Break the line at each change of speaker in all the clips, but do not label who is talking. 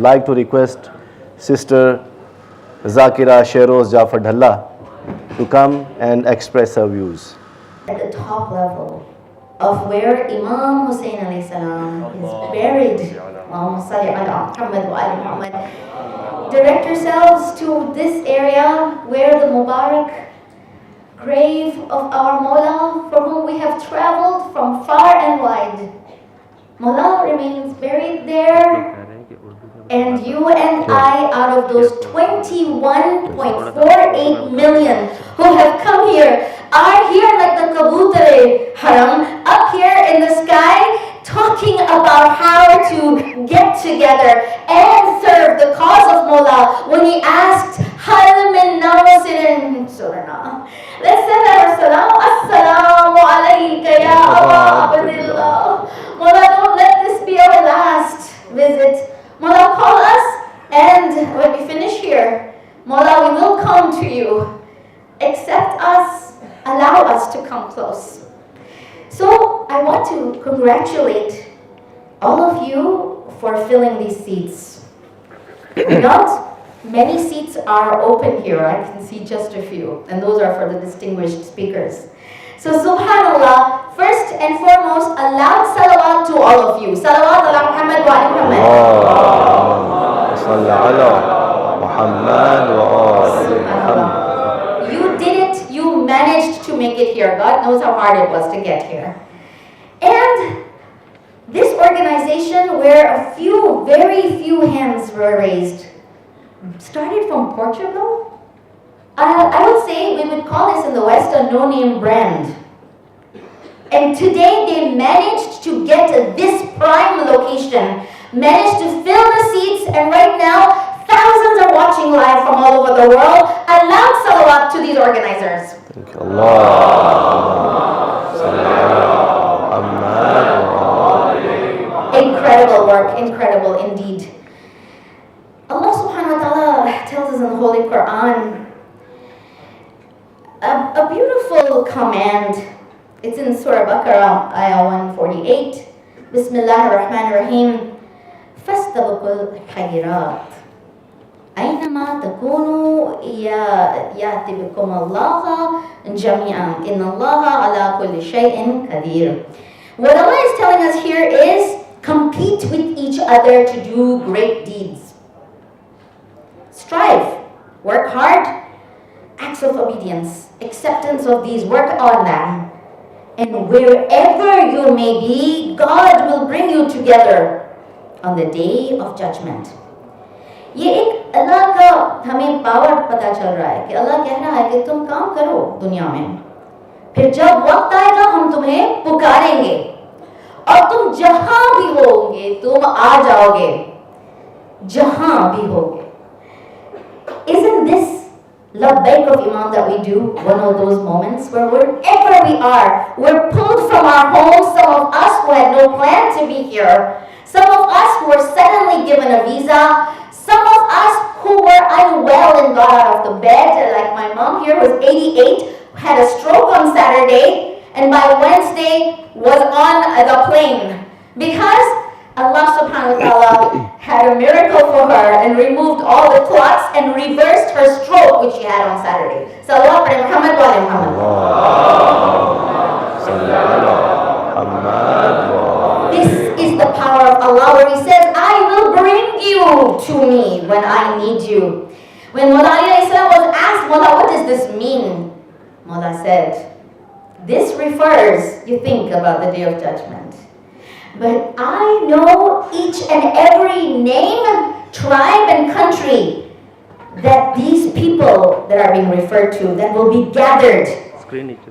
like to request Sister Zakira Shyrose Jaffer Dhalla to come and express her views.
At the top level of where Imam Hussain alayhi salam is buried, direct yourselves to this area where the Mubarak grave of our Mawla, for whom we have traveled from far and wide. Mawla remains buried there, and you and I, out of those 21.48 million who have come here, are here like the kabutar Haram, up here in the sky, talking about how to get together and serve the cause of Mawla. When he asked, Hal min nawasirin surana, let's send our salam, assalamu alayka ya Aba Abdullah. Mawla, don't let this be our last visit. Mawla, call us, and when we finish here, Mawla, we will come to you. Accept us, allow us to come close. So I want to congratulate all of you for filling these seats. Not many seats are open here. I can see just a few, and those are for the distinguished speakers. So subhanallah, first and foremost, a loud salawat to all of you. Salawat ala Muhammad wa ala Muhammad. You did it, you managed to make it here. God knows how hard it was to get here. And this organization, where a few, very few hands were raised, started from Portugal. I would say we would call this in the West a no-name brand. And today they managed to get to this prime location, managed to fill the seats, and right now thousands are watching live from all over the world. A loud salawat to these organizers.
Thank you. Allah.
Incredible work, incredible indeed. Allah subhanahu wa ta'ala tells us in the Holy Quran a beautiful command. It's in Surah Baqarah, ayah 148. Bismillah ar-Rahman ar-Rahim. Fastabqul khayrat. Aynama takunu ya'ti bikum Allah jami'an. Inna Allah ala kulli shay'in qadir. What Allah is telling us here is compete with each other to do great deeds. Strive, work hard, acts of obedience, acceptance of these, work on them. And wherever you may be, God will bring you together on the day of judgment. ये एक अल्लाह का हमें power पता चल रहा है कि अल्लाह कह रहा है कि तुम काम करो दुनिया में, फिर जब वक्त आएगा हम तुम्हें पुकारेंगे और तुम जहां भी होगे तुम आ जाओगे, जहां भी होगे. Isn't this labbaik of Imam that we do one of those moments where wherever we are, we're pulled from our homes, some of us who had no plan to be here, some of us who were suddenly given a visa, some of us who were unwell and got out of the bed, like my mom here was 88, had a stroke on Saturday, and by Wednesday was on the plane because Allah subhanahu wa ta'ala had a miracle for her and removed all the clots and reversed her stroke which she had on Saturday. Salawat ala Muhammad wa ala Muhammad. This is the power of Allah, where He says, I will bring you to me when I need you. When Mawla was asked, Mawla, what does this mean? Mawla said, this refers, you think about the day of judgment, but I know each and every name, tribe, and country that these people that are being referred to, that will be gathered.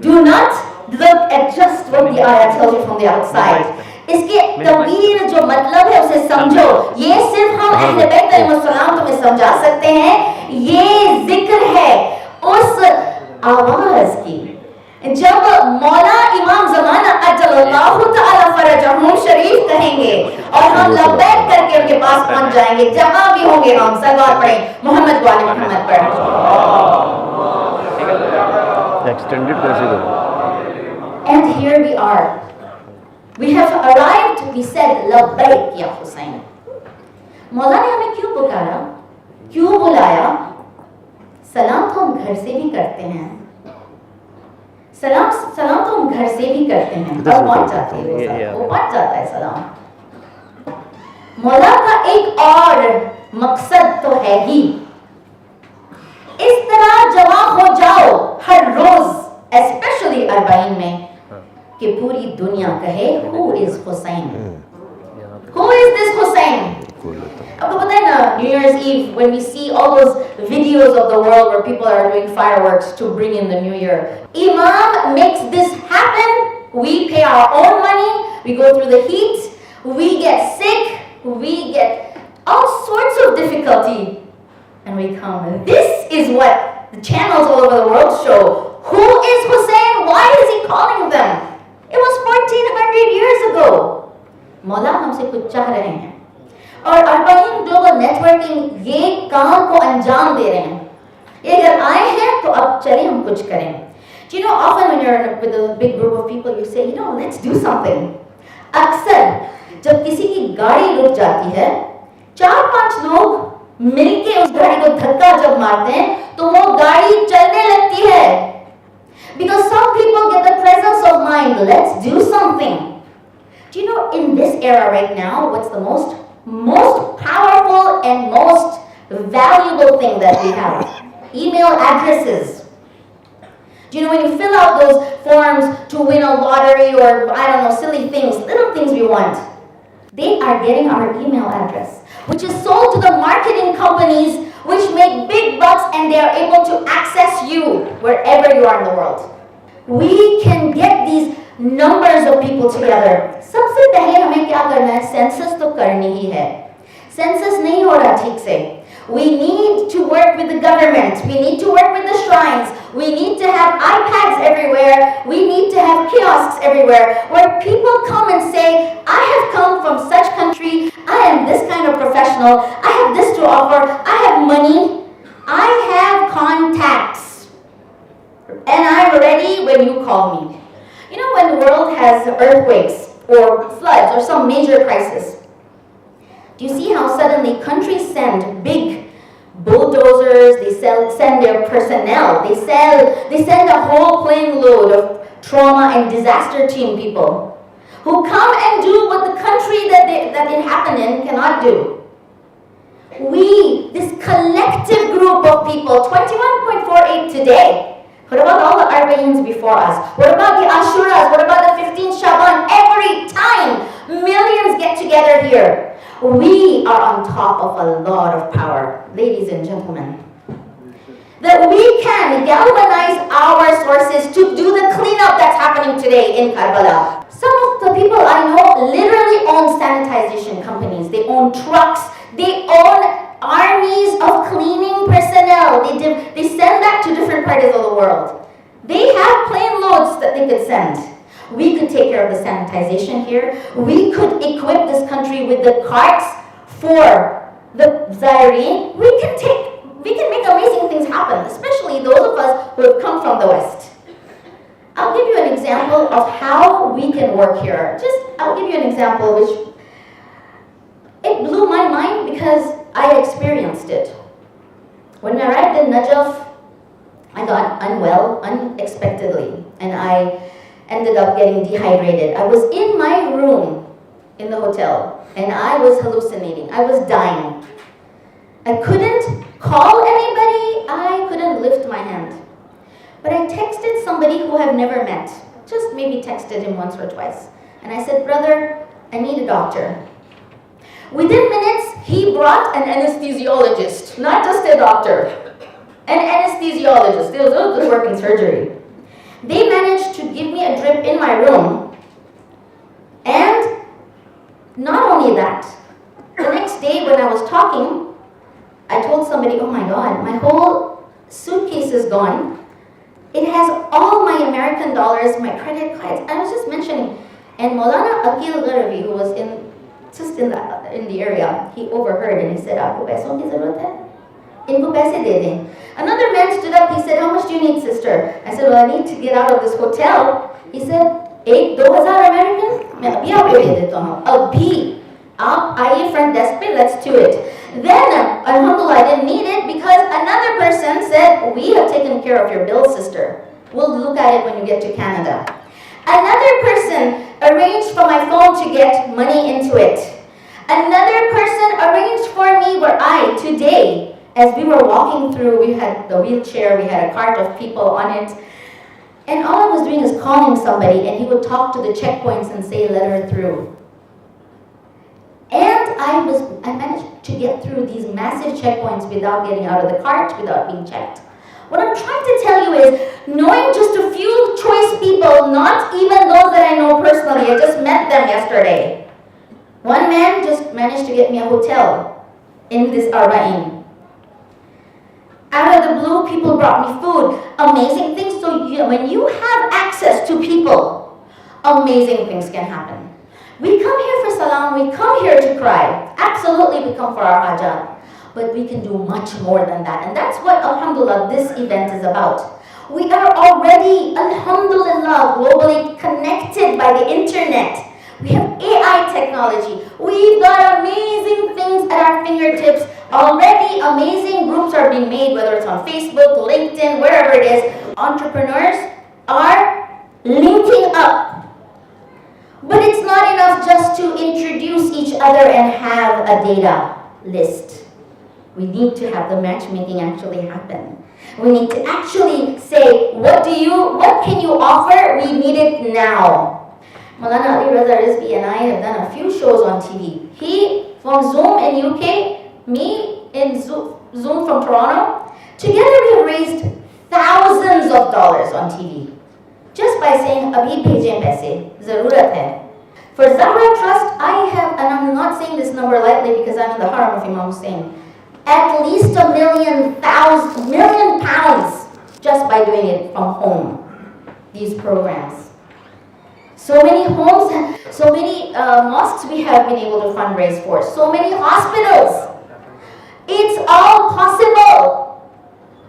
Do not look at just what the ayah tells you from the outside. इसके तवील जो मतलब है उसे समझो. ये सिर्फ हम अहले बैत अलैहिस्सलाम तुम्हें समझा सकते हैं. ये जिक्र है उस आवाज की जब मौला इमाम ज़माना अजल्लल्लाहु तआला फरजहु शरीफ कहेंगे और हम लब्बैक करके उनके पास पहुंच जाएंगे. जहां भी होंगे हम सलावत पढ़ें मोहम्मद वाले मोहम्मद पर.
Extended consider.
And here we are. We have arrived. We said labbaik ya Hussain. मौला ने हमें क्यों पुकारा, क्यों बुलाया? सलाम तो हम घर से भी करते हैं, सलाम तो हम घर से भी करते हैं और पहुंच जाते हैं, वो पहुंच जाता है सलाम। मौला का एक और मकसद तो है ही, इस तरह जमा हो जाओ हर रोज, स्पेशली अरबाइन में, कि पूरी दुनिया कहे who is Hussain, who is this Hussain. आपको पता है ना, New Year's Eve, when we see all those videos of the world where people are doing fireworks to bring in the new year, Imam makes this happen. We pay our own money, we go through the heat, we get sick, we get all sorts of difficulty, and we come. And this is what the channels all over the world show. Who is Hussein? Why is he calling them? It was 1400 years ago. मौला हमसे कुछ चाह रहे हैं, और अर्बाइन global networking ये काम को अंजाम दे रहे हैं। ये अगर आए हैं तो अब चलें हम कुछ करें। Do you know, often when you're with a big group of people, you say, you know, let's do something. अक्सर जब किसी की गाड़ी रुक जाती है, 4-5 लोग मिलके उस गाड़ी को धक्का जब मारते हैं तो वो गाड़ी चलने लगती है, because some people get the presence of mind, let's do something. Do you know, in this era right now, what's the most powerful and most valuable thing that we have? Email addresses. Do you know, when you fill out those forms to win a lottery or I don't know, silly things, little things we want, they are getting our email address, which is sold to the marketing companies which make big bucks, and they are able to access you wherever you are in the world. We can get these numbers of people together. सबसे पहले हमें क्या करना है? Census तो करनी ही है। Census नहीं हो रहा ठीक से। We need to work with the government. We need to work with the shrines. We need to have iPads everywhere. We need to have kiosks everywhere where people come and say, I have come from such country. I am this kind of professional. I have this to offer. I have money. I have contacts. And I'm ready when you call me. You know, when the world has earthquakes or floods or some major crisis, do you see how suddenly countries send big bulldozers, they send their personnel, they send a whole plane load of trauma and disaster team people who come and do what the country that it happened in cannot do. We, this collective group of people, 21.48 today. What about all the Arbaeens before us? What about the Ashuras? What about the 15th Shaban? Every time millions get together here. We are on top of a lot of power, ladies and gentlemen. That we can galvanize our sources to do the cleanup that's happening today in Karbala. Some of the people I know literally own sanitization companies. They own trucks. They own armies of cleaning personnel. They send that to different parts of the world. They have plane loads that they could send. We could take care of the sanitization here. We could equip this country with the carts for the Zaireen. We can make amazing things happen, especially those of us who have come from the West. I'll give you an example of how we can work here. I'll give you an example which it blew my mind because I experienced it. When I arrived in Najaf, I got unwell unexpectedly, and I ended up getting dehydrated. I was in my room in the hotel, and I was hallucinating. I was dying. I couldn't call anybody. I couldn't lift my hand. But I texted somebody who I've never met. Just maybe texted him once or twice. And I said, brother, I need a doctor. Within minutes, he brought an anesthesiologist, not just a doctor, an anesthesiologist. They was working surgery. They managed to give me a drip in my room, and not only that, the next day when I was talking, I told somebody, oh my God, my whole suitcase is gone. It has all my American dollars, my credit cards. I was just mentioning, and Maulana Aqil Gharavi, who was just in the area, he overheard and he said, "Aapko paison ki zarurat hai? Inko paise de dein." Another man stood up, he said, "How much do you need, sister?" I said, "Well, I need to get out of this hotel." He said, 1-2 हज़ार American? मैं अभी आपको दे देता हूँ, अभी. Aap aaye front desk pe, let's do it. Then, alhamdulillah, I didn't need it because another person said, we have taken care of your bill, sister. We'll look at it when you get to Canada. Another person arranged for my phone to get money into it. Another person arranged for me where today, as we were walking through, we had the wheelchair, we had a cart of people on it, and all I was doing is calling somebody, and he would talk to the checkpoints and say, let her through. And I managed to get through these massive checkpoints without getting out of the cart, without being checked. What I'm trying to tell you is, knowing just a few choice people, not even those that I know personally, I just met them yesterday. One man just managed to get me a hotel in this Arbaeen. Out of the blue, people brought me food, amazing things. So when you have access to people, amazing things can happen. We come here for salam, we come here to cry. Absolutely, we come for our hajat. But we can do much more than that. And that's what, alhamdulillah, this event is about. We are already, alhamdulillah, globally connected by the internet. We have AI technology. We've got amazing things at our fingertips. Already, amazing groups are being made, whether it's on Facebook, LinkedIn, wherever it is. Entrepreneurs are linking up. But it's not enough just to introduce each other and have a data list. We need to have the matchmaking actually happen. We need to actually say, what can you offer? We need it now. Maulana Ali Raza Rizvi and I have done a few shows on TV. He from Zoom in UK, me in Zoom from Toronto. Together we have raised thousands of dollars on TV. Just by saying, abhi bheje paise, zarurat hai. For Zahra Trust, I have, and I'm not saying this number lightly because I'm in the Haram of Imam Hussain, at least £1 million pounds just by doing it from home, these programs. So many homes, so many mosques we have been able to fundraise for, so many hospitals. It's all possible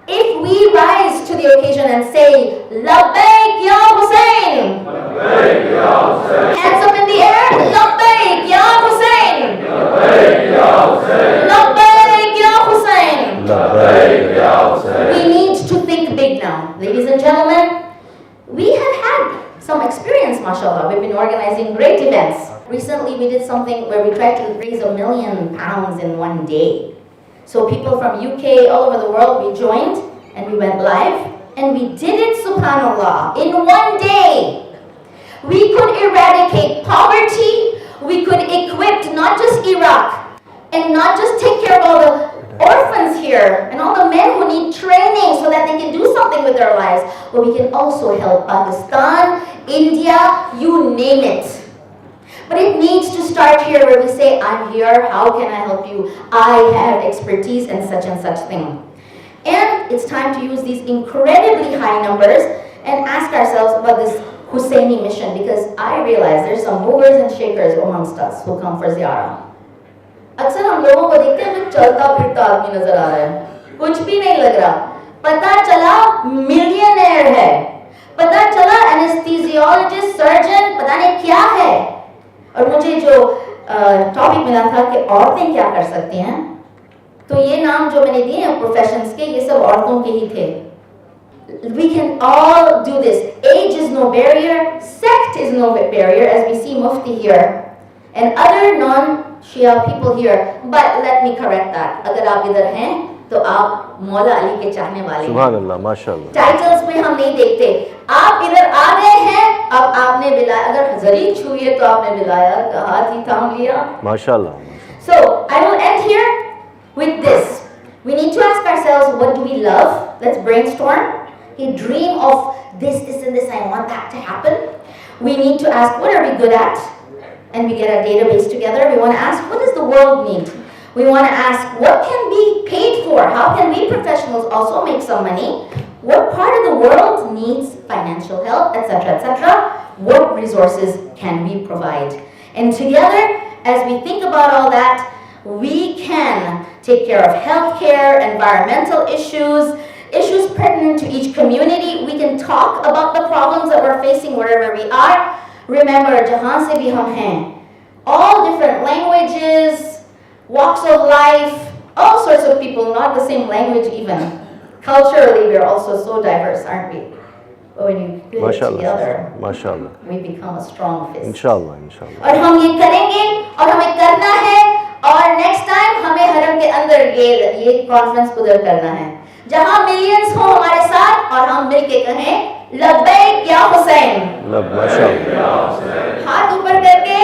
if we rise to the occasion and say, Labbaik Ya Hussain! Labbaik Ya Hussain! Hands up in the air, Labbaik Ya Hussain! Labbaik Ya Hussain! Labbaik Ya Hussain! Labbaik Ya Hussain! We need to think big now. Ladies and gentlemen, we have had some experience, mashallah. We've been organizing great events. Recently we did something where we tried to raise £1 million in one day. So people from UK, all over the world, we joined and we went live and we did it, subhanAllah, in one day. We could eradicate poverty, we could equip not just Iraq and not just take care of all the orphans here and all the men who need training so that they can do something with their lives, but we can also help Pakistan, India, you name it. But it needs to start here where we say, I'm here, how can I help you? I have expertise in such and such thing. And it's time to use these incredibly high numbers and ask ourselves about this Hussaini mission, because I realize there's some movers and shakers amongst us who come for ziyarah. अक्सर हम लोगों को देखते हैं कुछ चलता फिरता आदमी नजर आ रहा है, कुछ भी नहीं लग रहा, पता चला मिलियनेयर है, पता चला एनेस्थीसियोलॉजिस्ट सर्जन पता नहीं क्या है. और मुझे जो टॉपिक मिला था कि औरतें क्या कर सकती हैं, तो ये नाम जो मैंने दिए हैं प्रोफेशंस के, ये सब औरतों के ही थे. We can all do this. Age is no barrier, sect is no barrier, as we see Mufti here and other non-Shia people here. But let me correct that. अगर आप इधर हैं तो आप मौला अली के चाहने वाले हैं. सुभान अल्लाह, माशाअल्लाह. टाइटल्स में हम नहीं देखते. आप इधर आ गए हैं, अब आपने बिलाया, अगर जरी छुए तो आपने बिलाया, हाथ ही थाम लिया. माशाअल्लाह. So I will end here with this. We need to ask ourselves, what do we love? Let's brainstorm. We dream of this, and this. I want that to happen. We need to ask, what are we good at? And we get our database together. We want to ask, what does the world need? We want to ask, what can be paid for? How can we professionals also make some money? What part of the world needs financial help, etc., etc.? What resources can we provide? And together, as we think about all that, we can take care of healthcare, environmental issues, issues pertinent to each community. We can talk about the problems that we're facing wherever we are. Remember, jahan se bhi hum hain. All different languages, walks of life, all sorts of people, not the same language even. Culturally, we're also so diverse, aren't we? But when you put it
माशाल्लाह
together,
माशाल्लाह
we become a strong fist.
इंशाल्लाह इंशाल्लाह
और हम ये करेंगे और हमें करना है, और नेक्स्ट टाइम हमें हरम के अंदर ये कॉन्फ्रेंस उधर करना है जहां मिलियंस हो हमारे साथ और हम मिलके कहें लब्बैक या हुसैन,
माशाल्लाह
हाथ ऊपर करके